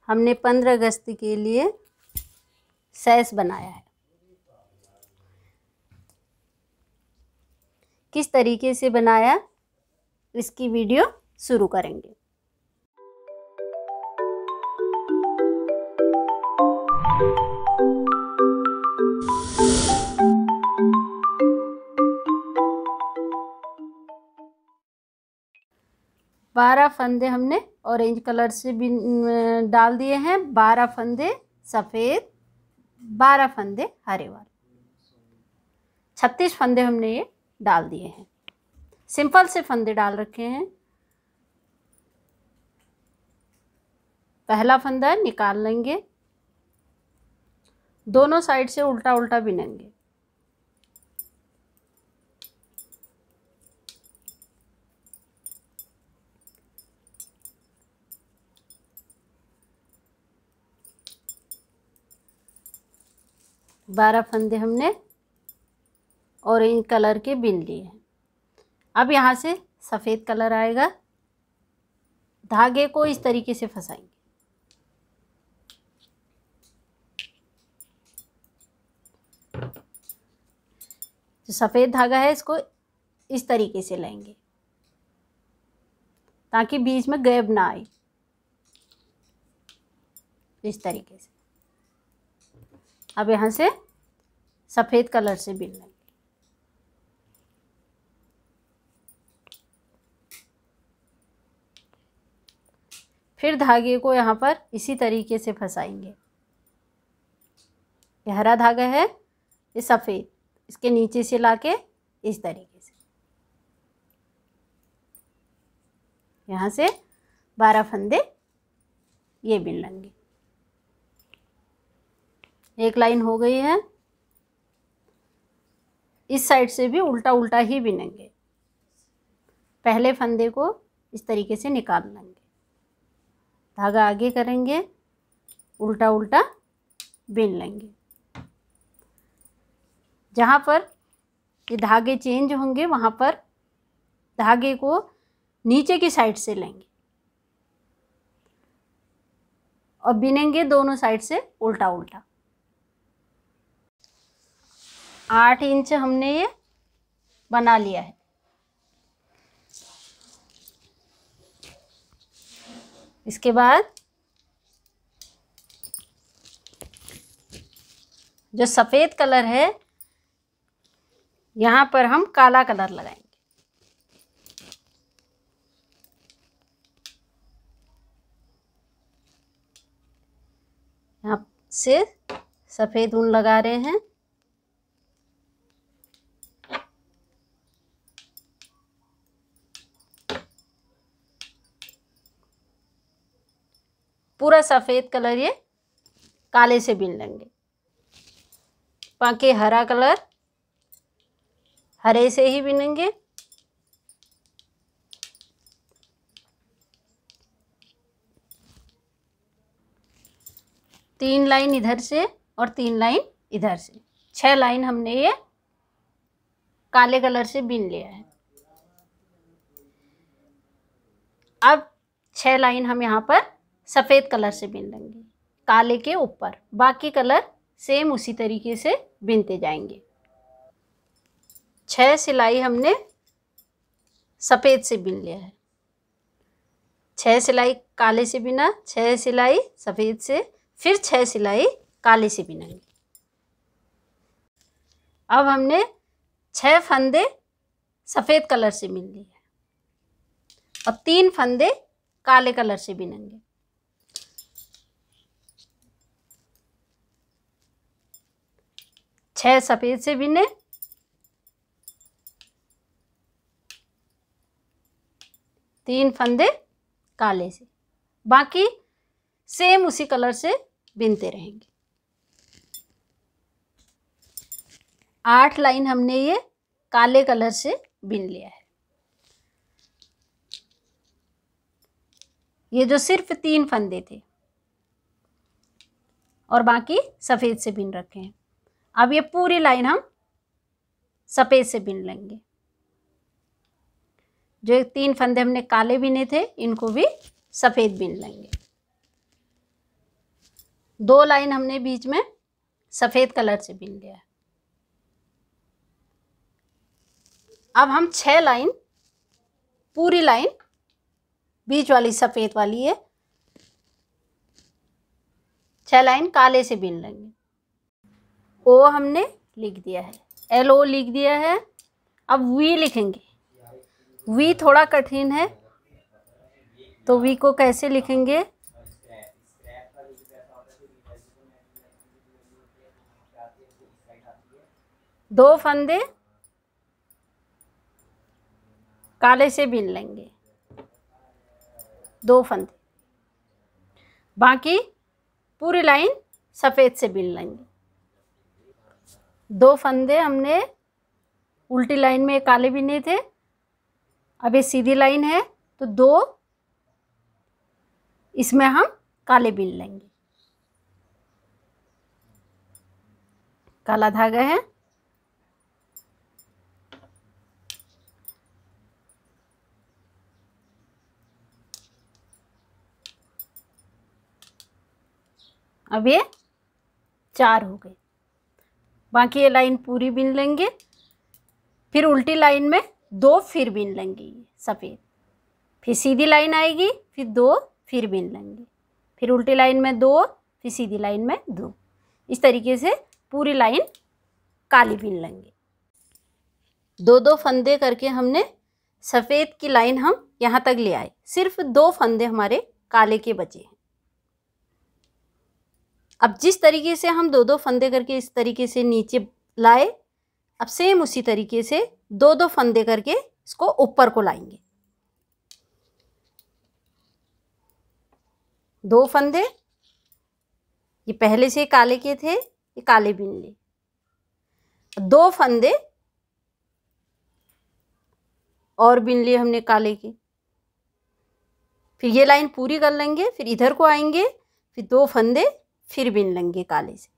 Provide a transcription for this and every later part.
हमने 15 अगस्त के लिए सैश बनाया है। किस तरीके से बनाया इसकी वीडियो शुरू करेंगे। बारह फंदे हमने ऑरेंज कलर से भी डाल दिए हैं, 12 फंदे सफ़ेद, 12 फंदे हरे वाले, 36 फंदे हमने ये डाल दिए हैं। सिंपल से फंदे डाल रखे हैं। पहला फंदा निकाल लेंगे, दोनों साइड से उल्टा उल्टा बिनेंगे। बारह फंदे हमने ऑरेंज कलर के बिन लिए हैं। अब यहाँ से सफ़ेद कलर आएगा, धागे को इस तरीके से फंसाएंगे। जो सफ़ेद धागा है इसको इस तरीके से लेंगे ताकि बीच में गैप ना आए, इस तरीके से। अब यहाँ से सफ़ेद कलर से बिन लेंगे। फिर धागे को यहाँ पर इसी तरीके से फंसाएंगे। ये हरा धागा है, ये सफ़ेद, इसके नीचे से लाके इस तरीके से यहाँ से 12 फंदे ये बिन लेंगे। एक लाइन हो गई है। इस साइड से भी उल्टा उल्टा ही बिनेंगे। पहले फंदे को इस तरीके से निकाल लेंगे, धागा आगे करेंगे, उल्टा उल्टा बिन लेंगे। जहाँ पर ये धागे चेंज होंगे वहाँ पर धागे को नीचे की साइड से लेंगे और बिनेंगे दोनों साइड से उल्टा उल्टा। 8 इंच हमने ये बना लिया है। इसके बाद जो सफ़ेद कलर है यहाँ पर हम काला कलर लगाएंगे। यहाँ से सफ़ेद ऊन लगा रहे हैं। पूरा सफ़ेद कलर ये काले से बिन लेंगे। बाकी हरा कलर हरे से ही बिनेंगे। तीन लाइन इधर से और 3 लाइन इधर से, 6 लाइन हमने ये काले कलर से बिन लिया है। अब 6 लाइन हम यहाँ पर सफ़ेद कलर से बिन लेंगे काले के ऊपर। बाकी कलर सेम उसी तरीके से बिनते जाएंगे। 6 सिलाई हमने सफ़ेद से बिन लिया है। 6 सिलाई काले से बिना, 6 सिलाई सफ़ेद से, फिर 6 सिलाई काले से बिनेंगे। अब हमने 6 फंदे सफ़ेद कलर से बिन लिए हैं और 3 फंदे काले कलर से बिनेंगे। छह सफ़ेद से बिने, 3 फंदे काले से, बाकी सेम उसी कलर से बिनते रहेंगे। 8 लाइन हमने ये काले कलर से बिन लिया है। ये जो सिर्फ 3 फंदे थे और बाकी सफ़ेद से बिन रखे हैं। अब ये पूरी लाइन हम सफ़ेद से बिन लेंगे। जो 3 फंदे हमने काले बिने थे इनको भी सफ़ेद बिन लेंगे। 2 लाइन हमने बीच में सफ़ेद कलर से बिन लिया है। अब हम 6 लाइन, पूरी लाइन बीच वाली सफ़ेद वाली है, 6 लाइन काले से बिन लेंगे। ओ हमने लिख दिया है, LO लिख दिया है। अब वी लिखेंगे। वी थोड़ा कठिन है, तो वी को कैसे लिखेंगे? दो फंदे काले से बिन लेंगे, 2 फंदे, बाकी पूरी लाइन सफ़ेद से बिन लेंगे। 2 फंदे हमने उल्टी लाइन में काले बिने थे, अब ये सीधी लाइन है तो 2 इसमें हम काले बिन लेंगे। काला धागा है, अब ये 4 हो गए। बाकी ये लाइन पूरी बिन लेंगे, फिर उल्टी लाइन में 2 फिर बिन लेंगे ये सफ़ेद, फिर सीधी लाइन आएगी, फिर 2 फिर बिन लेंगे, फिर उल्टी लाइन में 2, फिर सीधी लाइन में 2। इस तरीके से पूरी लाइन काली बिन लेंगे। 2-2 फंदे करके हमने सफ़ेद की लाइन हम यहाँ तक ले आए, सिर्फ 2 फंदे हमारे काले के बचे हैं। अब जिस तरीके से हम 2-2 फंदे करके इस तरीके से नीचे लाए, अब सेम उसी तरीके से 2-2 फंदे करके इसको ऊपर को लाएंगे। 2 फंदे, ये पहले से काले के थे, ये काले बिन ले। 2 फंदे और बिन लिए हमने काले के, फिर ये लाइन पूरी कर लेंगे, फिर इधर को आएंगे, फिर 2 फंदे फिर बिन लेंगे काले से,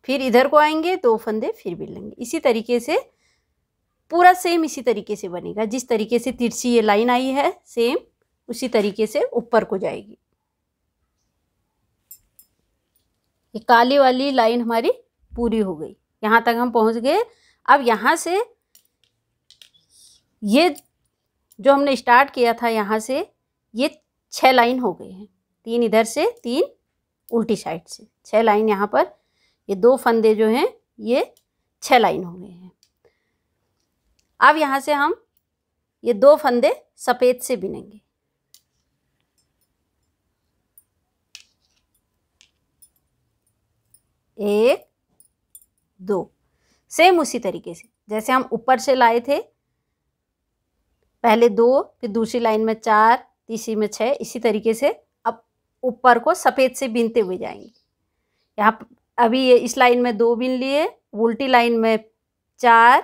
फिर इधर को आएंगे, 2 फंदे फिर बिन लेंगे। इसी तरीके से पूरा सेम इसी तरीके से बनेगा। जिस तरीके से तिरछी ये लाइन आई है, सेम उसी तरीके से ऊपर को जाएगी। ये काली वाली लाइन हमारी पूरी हो गई, यहाँ तक हम पहुँच गए। अब यहाँ से ये जो हमने स्टार्ट किया था, यहाँ से ये 6 लाइन हो गए हैं, 3 इधर से, 3 उल्टी साइड से, 6 लाइन यहाँ पर। ये 2 फंदे जो हैं ये 6 लाइन हो गए हैं। अब यहाँ से हम ये 2 फंदे सफ़ेद से बिनेंगे। एक, 2, सेम उसी तरीके से जैसे हम ऊपर से लाए थे, पहले 2, फिर दूसरी लाइन में 4, तीसरी में 6, इसी तरीके से अब ऊपर को सफ़ेद से बिनते हुए जाएंगे। यहाँ अभी ये इस लाइन में 2 बिन लिए, उल्टी लाइन में 4,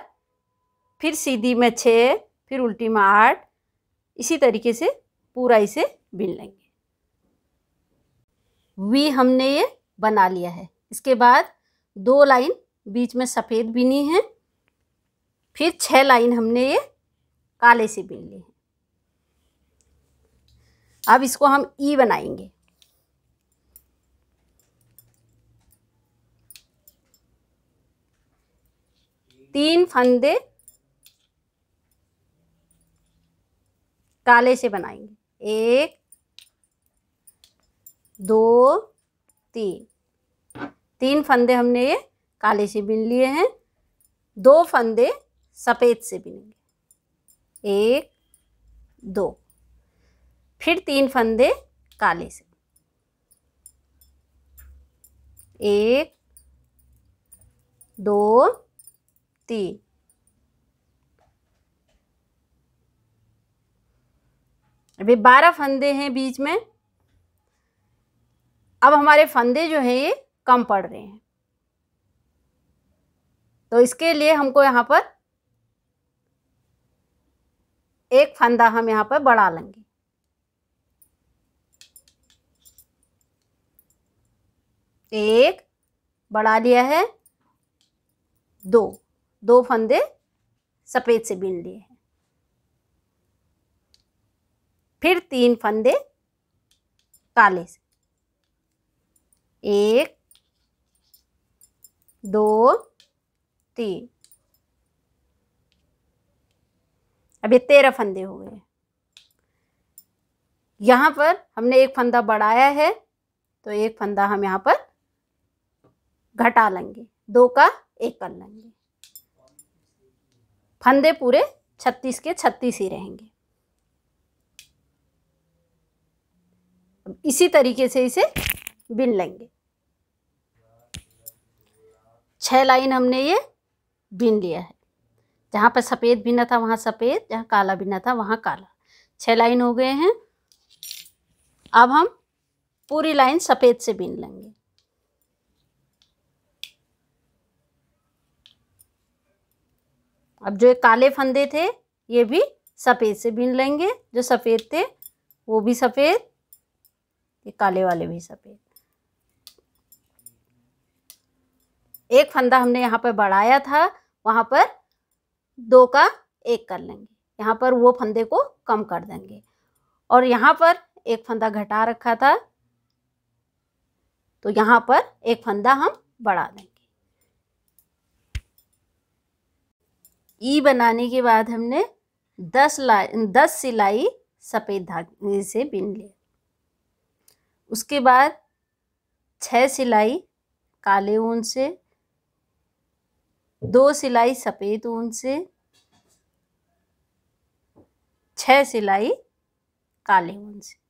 फिर सीधी में 6, फिर उल्टी में 8, इसी तरीके से पूरा इसे बिन लेंगे। वी हमने ये बना लिया है। इसके बाद 2 लाइन बीच में सफ़ेद बिनी है, फिर 6 लाइन हमने ये काले से बिन ली है। अब इसको हम ई बनाएंगे। तीन फंदे काले से बनाएंगे, 1, 2, 3 फंदे हमने ये काले से बिन लिए हैं, 2 फंदे सफ़ेद से बिनेंगे, 1, 2, फिर 3 फंदे काले से, 1, 2, 3। अभी 12 फंदे हैं बीच में। अब हमारे फंदे जो हैं ये कम पड़ रहे हैं, तो इसके लिए हमको यहाँ पर एक फंदा हम यहाँ पर बढ़ा लेंगे। एक बढ़ा लिया है, 2 फंदे सफ़ेद से बिन लिए हैं, फिर 3 फंदे काले से, 1, 2 3। अब ये 13 फंदे हो गए। यहाँ पर हमने एक फंदा बढ़ाया है तो एक फंदा हम यहाँ पर घटा लेंगे, 2 का 1 कर लेंगे। फंदे पूरे 36 के 36 ही रहेंगे। अब इसी तरीके से इसे बिन लेंगे। 6 लाइन हमने ये बिन लिया है। जहाँ पर सफ़ेद बिना था वहाँ सफ़ेद, जहाँ काला बिना था वहाँ काला। 6 लाइन हो गए हैं। अब हम पूरी लाइन सफ़ेद से बिन लेंगे। अब जो काले फंदे थे ये भी सफ़ेद से बिन लेंगे। जो सफ़ेद थे वो भी सफ़ेद, ये काले वाले भी सफ़ेद। एक फंदा हमने यहाँ पर बढ़ाया था, वहाँ पर 2 का 1 कर लेंगे। यहाँ पर वो फंदे को कम कर देंगे। और यहाँ पर एक फंदा घटा रखा था तो यहाँ पर एक फंदा हम बढ़ा देंगे। ई बनाने के बाद हमने 10 सिलाई सफ़ेद धागे से बिन ली। उसके बाद 6 सिलाई काले ऊन से, 2 सिलाई सफ़ेद ऊन से, 6 सिलाई काले ऊन से।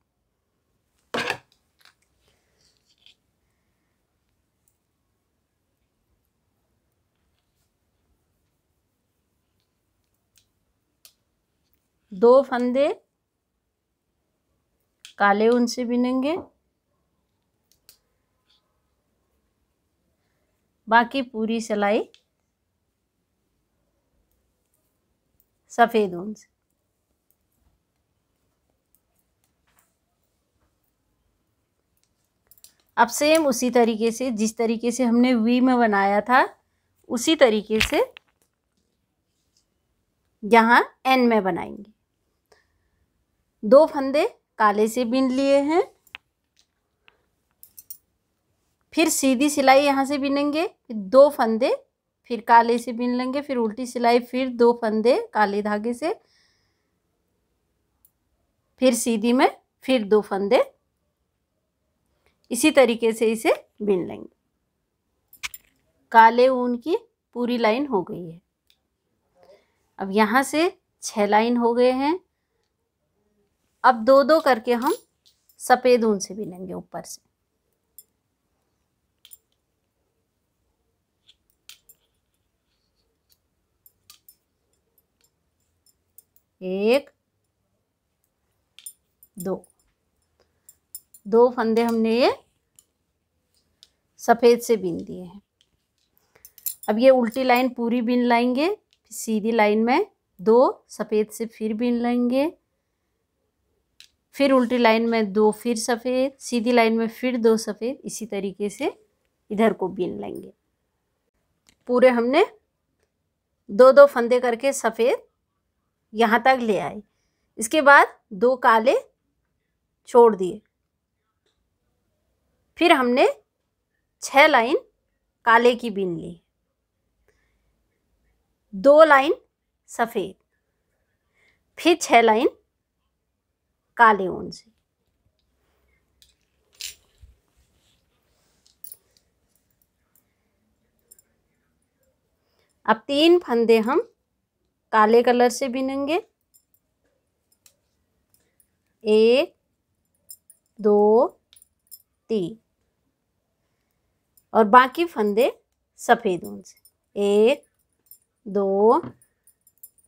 दो फंदे काले ऊन से बिनेंगे, बाकी पूरी सिलाई सफ़ेद ऊन से। अब सेम उसी तरीके से, जिस तरीके से हमने वी में बनाया था उसी तरीके से यहाँ एन में बनाएंगे। 2 फंदे काले से बिन लिए हैं, फिर सीधी सिलाई यहाँ से बिनेंगे, फिर 2 फंदे फिर काले से बिन लेंगे, फिर उल्टी सिलाई, फिर 2 फंदे काले धागे से, फिर सीधी में, फिर 2 फंदे। इसी तरीके से इसे बिन लेंगे। काले ऊन की पूरी लाइन हो गई है। अब यहाँ से 6 लाइन हो गए हैं। अब 2-2 करके हम सफ़ेद ऊन से बिनेंगे ऊपर से। एक, 2 फंदे हमने ये सफ़ेद से बिन दिए हैं। अब ये उल्टी लाइन पूरी बिन लाएंगे, फिर सीधी लाइन में 2 सफ़ेद से फिर बिन लेंगे, फिर उल्टी लाइन में 2 फिर सफ़ेद, सीधी लाइन में फिर 2 सफ़ेद। इसी तरीके से इधर को बिन लेंगे। पूरे हमने 2-2 फंदे करके सफ़ेद यहाँ तक ले आए। इसके बाद 2 काले छोड़ दिए, फिर हमने 6 लाइन काले की बिन ली, 2 लाइन सफ़ेद, फिर 6 लाइन काले ऊन से। अब 3 फंदे हम काले कलर से बिनेंगे, 1 2 3, और बाकी फंदे सफ़ेद ऊन से। 1 2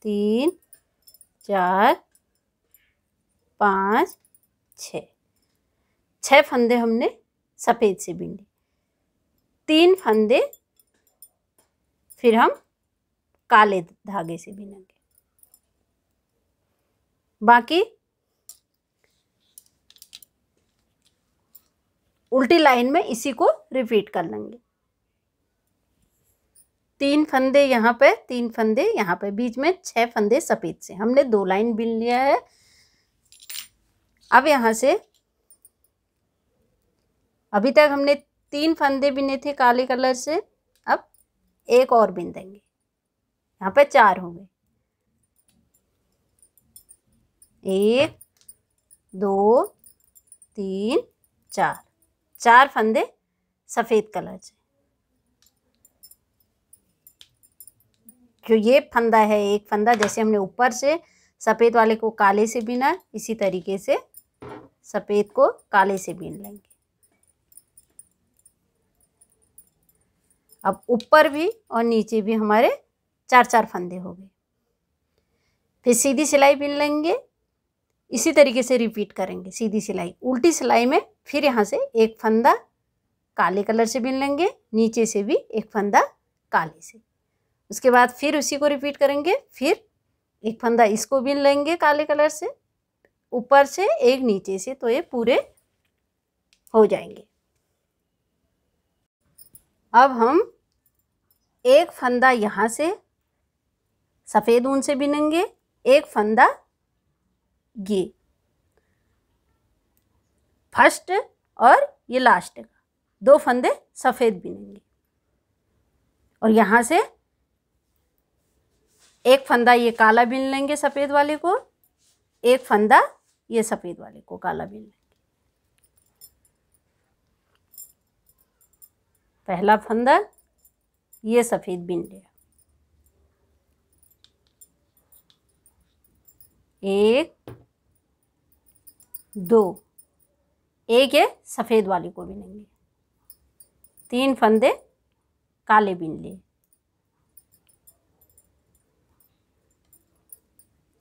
3 4 5 6 फंदे हमने सफ़ेद से बिन लिए। 3 फंदे फिर हम काले धागे से बिनेंगे। बाकी उल्टी लाइन में इसी को रिपीट कर लेंगे। 3 फंदे यहाँ पे, 3 फंदे यहाँ पे, बीच में 6 फंदे सफ़ेद से। हमने 2 लाइन बिन लिया है। अब यहाँ से अभी तक हमने 3 फंदे बिने थे काले कलर से, अब एक और बिन देंगे। यहाँ पे 4 हो गए, 1 2 3 4, 4 फंदे सफ़ेद कलर से। जो ये फंदा है, एक फंदा जैसे हमने ऊपर से सफ़ेद वाले को काले से बिना, इसी तरीके से सफ़ेद को काले से बीन लेंगे। अब ऊपर भी और नीचे भी हमारे 4-4 फंदे हो गए। फिर सीधी सिलाई बीन लेंगे, इसी तरीके से रिपीट करेंगे। सीधी सिलाई, उल्टी सिलाई में फिर यहाँ से एक फंदा काले कलर से बीन लेंगे, नीचे से भी एक फंदा काले से। उसके बाद फिर उसी को रिपीट करेंगे, फिर एक फंदा इसको बीन लेंगे काले कलर से, ऊपर से एक नीचे से, तो ये पूरे हो जाएंगे। अब हम एक फंदा यहाँ से सफ़ेद ऊन से बिनेंगे, एक फंदा ये फर्स्ट और ये लास्ट का, 2 फंदे सफ़ेद बिनेंगे। और यहाँ से एक फंदा ये काला बिन लेंगे सफ़ेद वाले को, एक फंदा ये सफ़ेद वाले को काला बिन लेंगे। पहला फंदा ये सफ़ेद बिन लिया, 1 2, एक ये सफ़ेद वाले को बिनेंगे, 3 फंदे काले बिन लिए,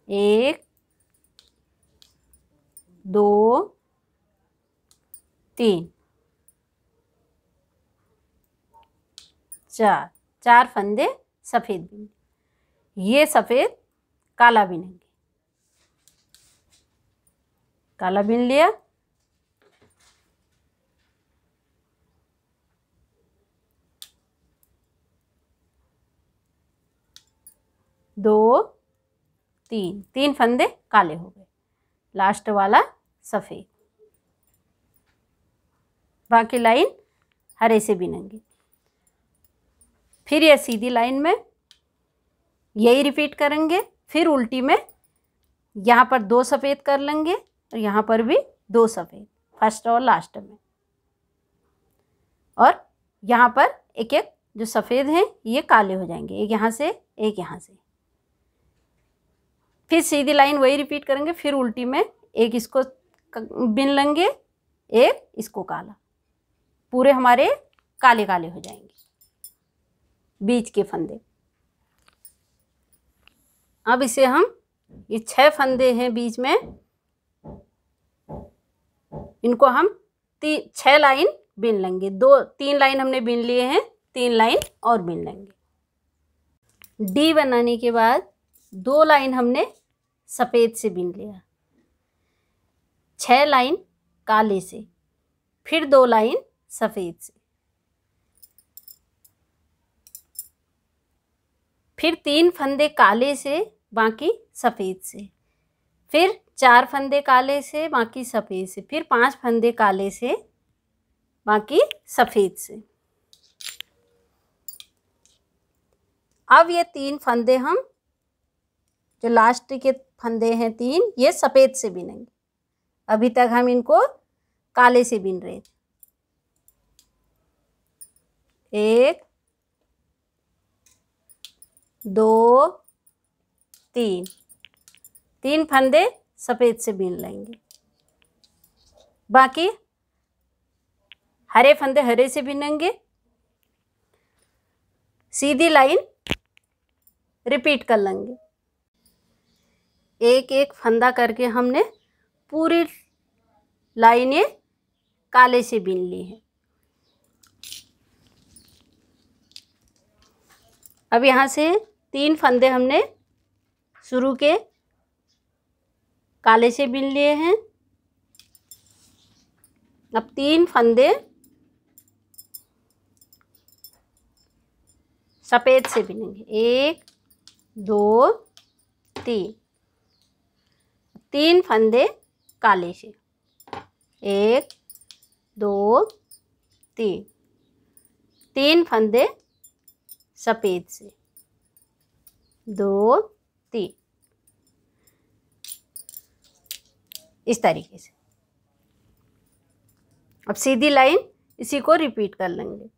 1 2 3 4, 4 फंदे सफ़ेद बिन, ये सफ़ेद काला बिनेंगे। काला बिन लिया, 2 3, 3 फंदे काले हो गए, लास्ट वाला सफ़ेद। बाकी लाइन हरे से बिनेंगे। फिर ये सीधी लाइन में यही रिपीट करेंगे, फिर उल्टी में यहाँ पर 2 सफ़ेद कर लेंगे और यहाँ पर भी 2 सफ़ेद, फर्स्ट और लास्ट में। और यहाँ पर एक एक जो सफ़ेद हैं ये काले हो जाएंगे, एक यहाँ से एक यहाँ से। फिर सीधी लाइन वही रिपीट करेंगे, फिर उल्टी में एक इसको बिन लेंगे, एक इसको काला, पूरे हमारे काले काले हो जाएंगे बीच के फंदे। अब इसे हम, ये 6 फंदे हैं बीच में, इनको हम 6 लाइन बिन लेंगे। 3 लाइन हमने बिन लिए हैं, 3 लाइन और बिन लेंगे। डी बनाने के बाद 2 लाइन हमने सफ़ेद से बिन लिया, 6 लाइन काले से, फिर 2 लाइन सफ़ेद से, फिर 3 फंदे काले से बाकी सफ़ेद से, फिर 4 फंदे काले से बाकी सफ़ेद से, फिर 5 फंदे काले से बाकी सफ़ेद से। अब ये 3 फंदे हम, जो लास्ट के फंदे हैं 3, ये सफ़ेद से बिनेंगे। अभी तक हम इनको काले से बिन रहे थे। 1 2 3, 3 फंदे सफ़ेद से बिन लेंगे, बाकी हरे फंदे हरे से बिनेंगे। सीधी लाइन रिपीट कर लेंगे, एक एक फंदा करके हमने पूरी लाइनें काले से बिन ली हैं। अब यहाँ से 3 फंदे हमने शुरू के काले से बिन लिए हैं। अब 3 फंदे सफ़ेद से बिनेंगे, 1 2 3, 3 फंदे काले से, 1 2 3, 3 फंदे सफ़ेद से 2 3 इस तरीके से। अब सीधी लाइन इसी को रिपीट कर लेंगे।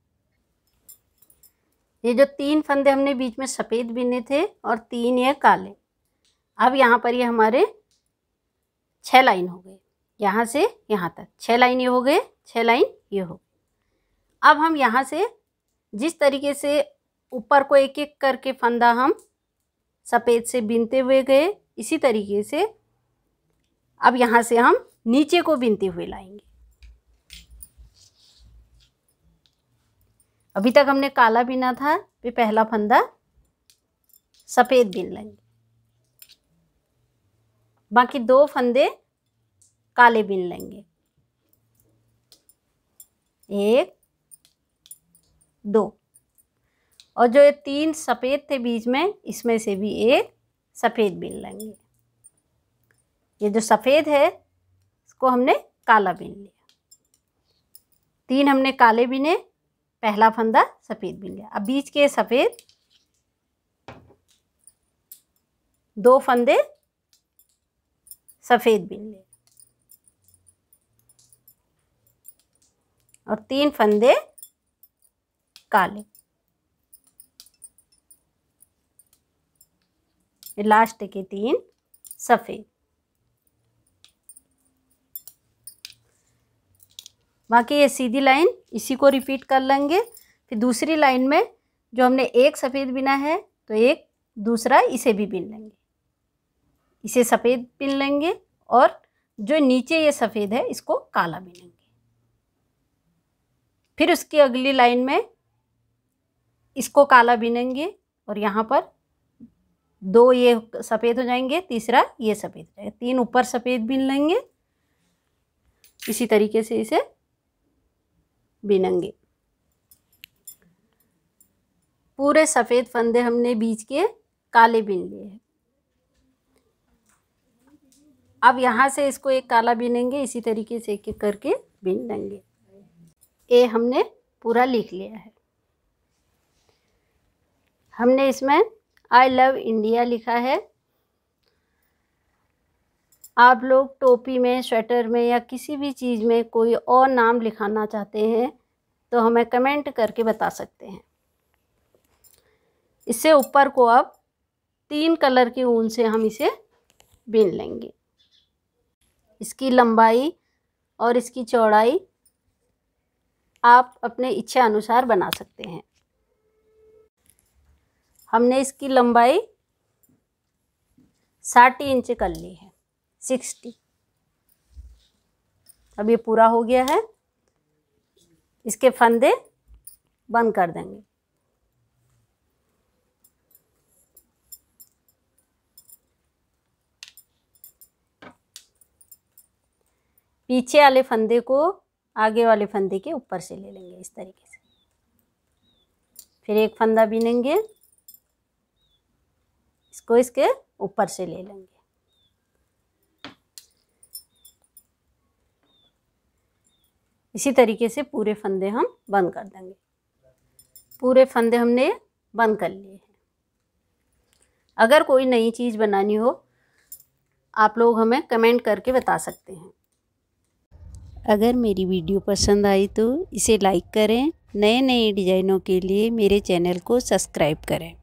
ये जो 3 फंदे हमने बीच में सफ़ेद बिने थे और 3 ये काले, अब यहाँ पर ये हमारे 6 लाइन हो गए, यहाँ से यहाँ तक 6 लाइन ये हो गए, 6 लाइन ये हो गए। अब हम यहाँ से जिस तरीके से ऊपर को एक एक करके फंदा हम सफ़ेद से बिनते हुए गए, इसी तरीके से अब यहाँ से हम नीचे को बिनते हुए लाएंगे। अभी तक हमने काला बिना था, फिर पहला फंदा सफ़ेद बिन लेंगे, बाकी 2 फंदे काले बिन लेंगे, 1 2, और जो ये 3 सफ़ेद थे बीच में, इसमें से भी एक सफ़ेद बिन लेंगे। ये जो सफ़ेद है इसको हमने काला बिन लिया, 3 हमने काले बिने, पहला फंदा सफ़ेद बिन लिया। अब बीच के सफ़ेद 2 फंदे सफ़ेद बिन लिए और 3 फंदे काले। लास्ट के 3 सफ़ेद। बाकी ये सीधी लाइन इसी को रिपीट कर लेंगे। फिर दूसरी लाइन में जो हमने एक सफ़ेद बिना है तो एक दूसरा इसे भी बिन लेंगे, इसे सफ़ेद बिन लेंगे और जो नीचे ये सफ़ेद है इसको काला बिनेंगे। फिर उसकी अगली लाइन में इसको काला बिनेंगे और यहाँ पर 2 ये सफ़ेद हो जाएंगे, तीसरा ये सफ़ेद हो जाएगा, 3 ऊपर सफ़ेद बिन लेंगे, इसी तरीके से इसे बिनेंगे। पूरे सफ़ेद फंदे हमने बीच के काले बिन लिए हैं। अब यहाँ से इसको एक काला बिनेंगे, इसी तरीके से एक एक करके बिन लेंगे। ये हमने पूरा लिख लिया है। हमने इसमें आई लव इंडिया लिखा है। आप लोग टोपी में, स्वेटर में या किसी भी चीज़ में कोई और नाम लिखाना चाहते हैं तो हमें कमेंट करके बता सकते हैं। इससे ऊपर को अब 3 कलर के ऊन से हम इसे बिन लेंगे। इसकी लंबाई और इसकी चौड़ाई आप अपने इच्छा अनुसार बना सकते हैं। हमने इसकी लंबाई 60 इंच कर ली है, 60। अब ये पूरा हो गया है, इसके फंदे बंद कर देंगे। पीछे वाले फंदे को आगे वाले फंदे के ऊपर से ले लेंगे इस तरीके से। फिर एक फंदा बिनेंगे, इसको इसके ऊपर से ले लेंगे। इसी तरीके से पूरे फंदे हम बंद कर देंगे। पूरे फंदे हमने बंद कर लिए हैं। अगर कोई नई चीज़ बनानी हो आप लोग हमें कमेंट करके बता सकते हैं। अगर मेरी वीडियो पसंद आई तो इसे लाइक करें। नए नए डिज़ाइनों के लिए मेरे चैनल को सब्सक्राइब करें।